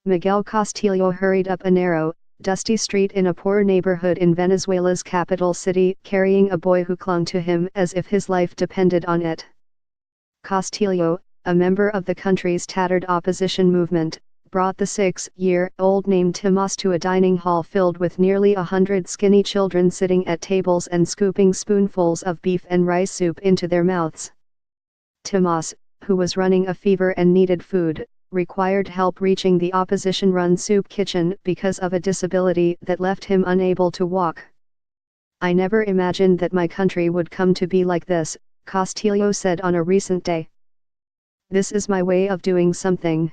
Miguel Castillo hurried up a narrow, dusty street in a poor neighborhood in Venezuela's capital city, carrying a boy who clung to him as if his life depended on it. Castillo, a member of the country's tattered opposition movement, brought the 6-year-old named Tomas to a dining hall filled with nearly 100 skinny children sitting at tables and scooping spoonfuls of beef and rice soup into their mouths. Tomas, who was running a fever and needed food, required help reaching the opposition-run soup kitchen because of a disability that left him unable to walk. "I never imagined that my country would come to be like this," Castillo said on a recent day. "This is my way of doing something."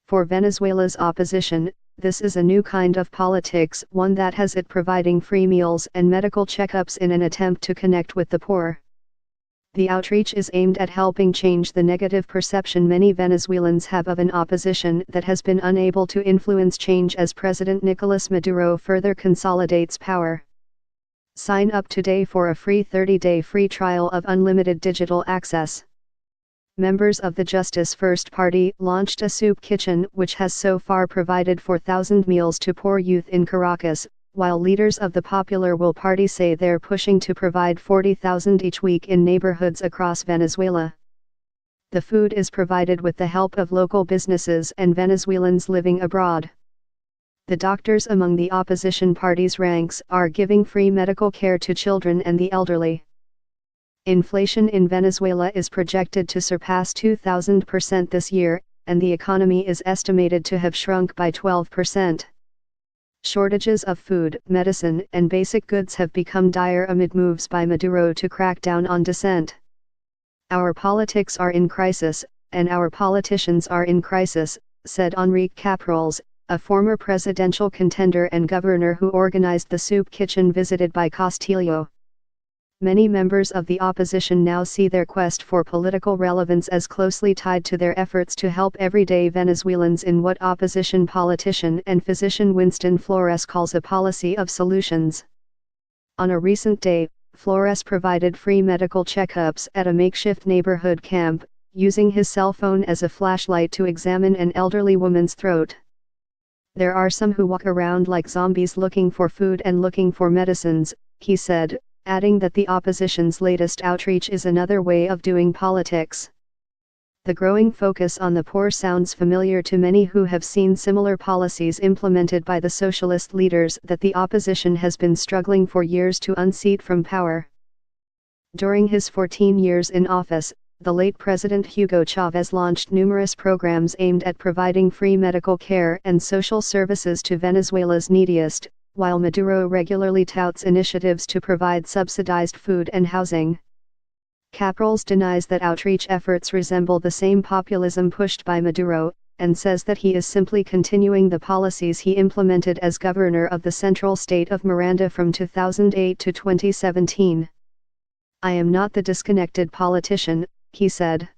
For Venezuela's opposition, this is a new kind of politics, one that has it providing free meals and medical checkups in an attempt to connect with the poor. The outreach is aimed at helping change the negative perception many Venezuelans have of an opposition that has been unable to influence change as President Nicolas Maduro further consolidates power. Sign up today for a free 30-day free trial of unlimited digital access. Members of the Justice First Party launched a soup kitchen which has so far provided 4,000 meals to poor youth in Caracas, while leaders of the Popular Will Party say they're pushing to provide 40,000 each week in neighborhoods across Venezuela. The food is provided with the help of local businesses and Venezuelans living abroad. The doctors among the opposition party's ranks are giving free medical care to children and the elderly. Inflation in Venezuela is projected to surpass 2,000% this year, and the economy is estimated to have shrunk by 12%. Shortages of food, medicine, and basic goods have become dire amid moves by Maduro to crack down on dissent. "Our politics are in crisis, and our politicians are in crisis," said Enrique Capriles, a former presidential contender and governor who organized the soup kitchen visited by Castillo. Many members of the opposition now see their quest for political relevance as closely tied to their efforts to help everyday Venezuelans in what opposition politician and physician Winston Flores calls a policy of solutions. On a recent day, Flores provided free medical checkups at a makeshift neighborhood camp, using his cell phone as a flashlight to examine an elderly woman's throat. "There are some who walk around like zombies looking for food and looking for medicines," he said, adding that the opposition's latest outreach is another way of doing politics. The growing focus on the poor sounds familiar to many who have seen similar policies implemented by the socialist leaders that the opposition has been struggling for years to unseat from power. During his 14 years in office, the late President Hugo Chavez launched numerous programs aimed at providing free medical care and social services to Venezuela's neediest, while Maduro regularly touts initiatives to provide subsidized food and housing. Capriles denies that outreach efforts resemble the same populism pushed by Maduro, and says that he is simply continuing the policies he implemented as governor of the central state of Miranda from 2008 to 2017. "I am not the disconnected politician," he said.